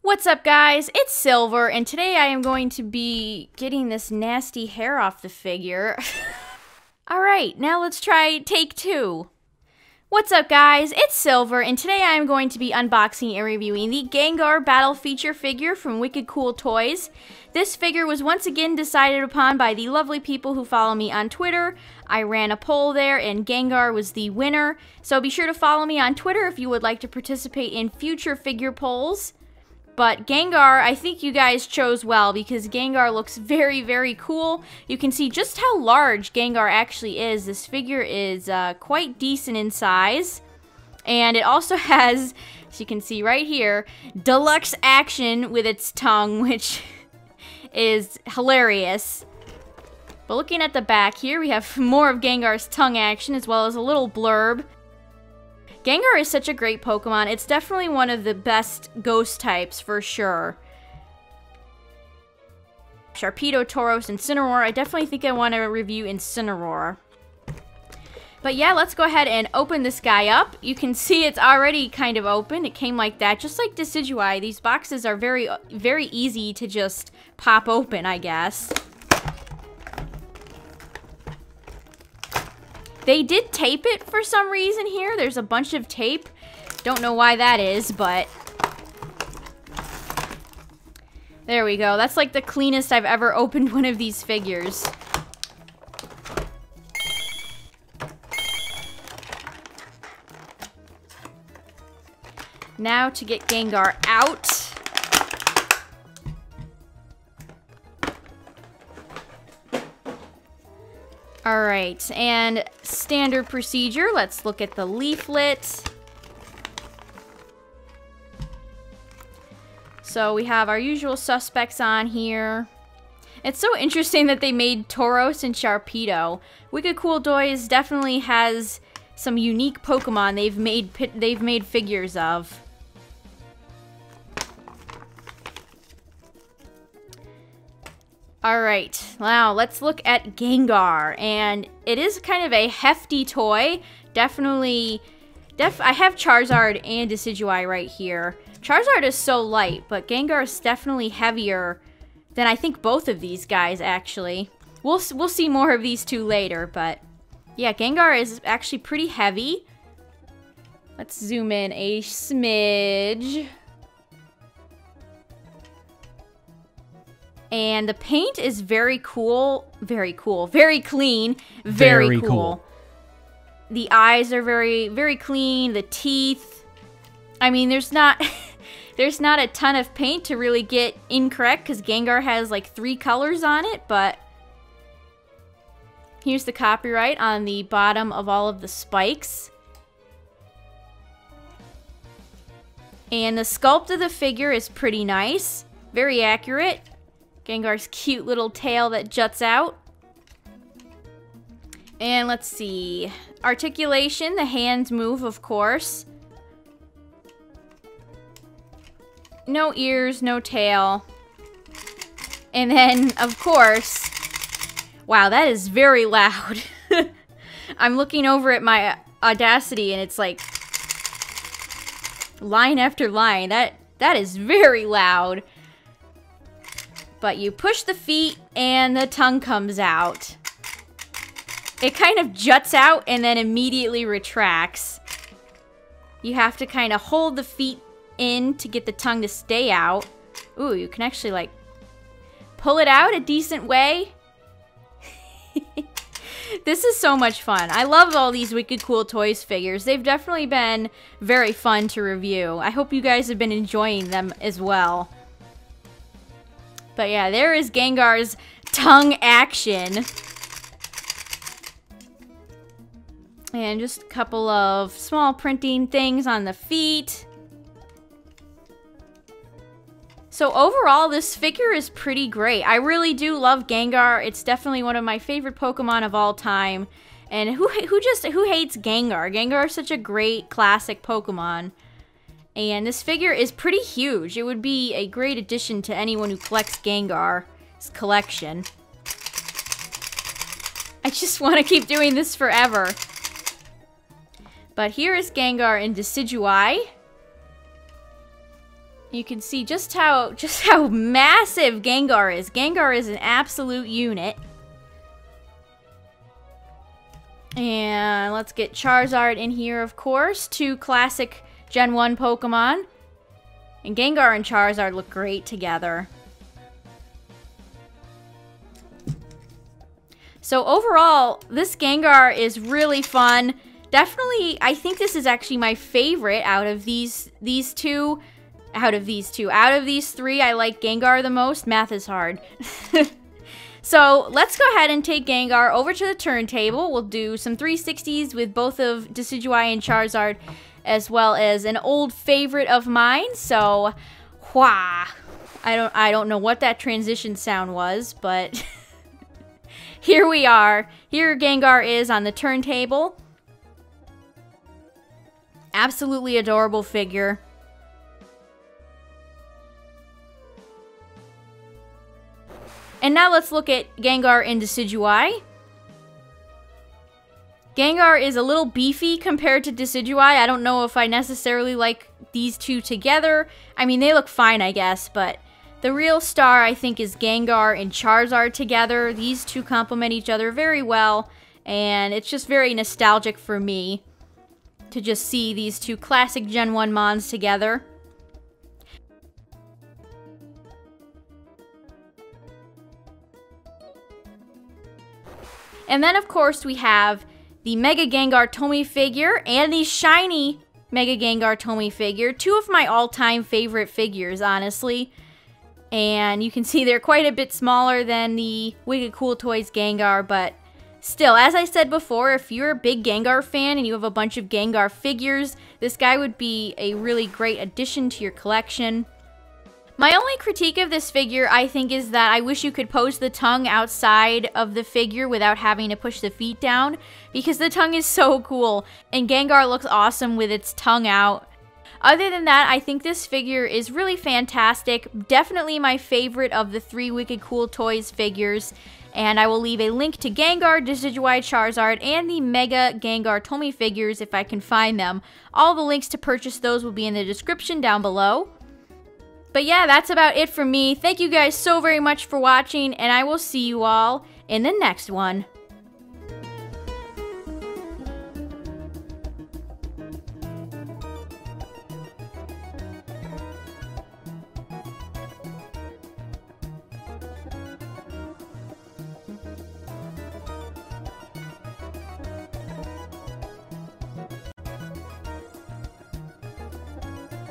What's up, guys? It's Silver, and today I am going to be getting this nasty hair off the figure. Alright, now let's try take two. What's up, guys? It's Silver, and today I am going to be unboxing and reviewing the Gengar Battle Feature figure from Wicked Cool Toys. This figure was once again decided upon by the lovely people who follow me on Twitter. I ran a poll there, and Gengar was the winner, so be sure to follow me on Twitter if you would like to participate in future figure polls. But Gengar, I think you guys chose well because Gengar looks very, very cool. You can see just how large Gengar actually is. This figure is quite decent in size. And it also has, as you can see right here, deluxe action with its tongue, which is hilarious. But looking at the back here, we have more of Gengar's tongue action as well as a little blurb. Gengar is such a great Pokemon. It's definitely one of the best ghost types for sure. Sharpedo, Tauros, Incineroar. I definitely think I want to review Incineroar. But yeah, let's go ahead and open this guy up. You can see it's already kind of open. It came like that, just like Decidueye. These boxes are very, very easy to just pop open, I guess. They did tape it for some reason here. There's a bunch of tape. Don't know why that is, but there we go. That's like the cleanest I've ever opened one of these figures. Now to get Gengar out. Alright, and standard procedure, let's look at the leaflet. So we have our usual suspects on here. It's so interesting that they made Tauros and Sharpedo. Wicked Cool Toys definitely has some unique Pokemon they've made figures of. Alright, now let's look at Gengar, and it is kind of a hefty toy. I have Charizard and Decidueye right here. Charizard is so light, but Gengar is definitely heavier than I think both of these guys, actually. We'll see more of these two later, but yeah, Gengar is actually pretty heavy. Let's zoom in a smidge. And the paint is very cool, very clean, very cool. The eyes are very, very clean, the teeth. I mean, there's not a ton of paint to really get incorrect because Gengar has like 3 colors on it, but here's the copyright on the bottom of all of the spikes. And the sculpt of the figure is pretty nice, very accurate. Gengar's cute little tail that juts out. And let's see. Articulation, the hands move, of course. No ears, no tail. And then, of course... Wow, that is very loud. I'm looking over at my Audacity and it's like... line after line. That is very loud. But you push the feet and the tongue comes out. It kind of juts out and then immediately retracts. You have to kind of hold the feet in to get the tongue to stay out. Ooh, you can actually like pull it out a decent way. This is so much fun. I love all these Wicked Cool Toys figures. They've definitely been very fun to review. I hope you guys have been enjoying them as well. But yeah, there is Gengar's tongue action. And just a couple of small printing things on the feet. So overall, this figure is pretty great. I really do love Gengar. It's definitely one of my favorite Pokemon of all time. And who hates Gengar? Gengar is such a great classic Pokemon. And this figure is pretty huge. It would be a great addition to anyone who collects Gengar's collection. I just want to keep doing this forever. But here is Gengar in Decidueye. You can see just how massive Gengar is. Gengar is an absolute unit. And let's get Charizard in here, of course. 2 classic Gen 1 Pokemon. And Gengar and Charizard look great together. So overall, this Gengar is really fun. Definitely, I think this is actually my favorite out of these two. Out of these 3, I like Gengar the most. Math is hard. So let's go ahead and take Gengar over to the turntable. We'll do some 360s with both of Decidueye and Charizard, as well as an old favorite of mine. So, wah! I don't know what that transition sound was, but here we are. Here Gengar is on the turntable. Absolutely adorable figure. And now let's look at Gengar and Decidueye. Gengar is a little beefy compared to Decidueye. I don't know if I necessarily like these two together. I mean, they look fine, I guess, but the real star, I think, is Gengar and Charizard together. These two complement each other very well, and it's just very nostalgic for me to just see these two classic Gen 1 Mons together. And then, of course, we have the Mega Gengar Tomy figure and the shiny Mega Gengar Tomy figure. 2 of my all-time favorite figures, honestly. And you can see they're quite a bit smaller than the Wicked Cool Toys Gengar, but still, as I said before, if you're a big Gengar fan and you have a bunch of Gengar figures, this guy would be a really great addition to your collection. My only critique of this figure, I think, is that I wish you could pose the tongue outside of the figure without having to push the feet down, because the tongue is so cool, and Gengar looks awesome with its tongue out. Other than that, I think this figure is really fantastic. Definitely my favorite of the 3 Wicked Cool Toys figures, and I will leave a link to Gengar, Decidueye, Charizard, and the Mega Gengar Tomy figures if I can find them. All the links to purchase those will be in the description down below. But yeah, that's about it for me. Thank you guys so very much for watching, and I will see you all in the next one.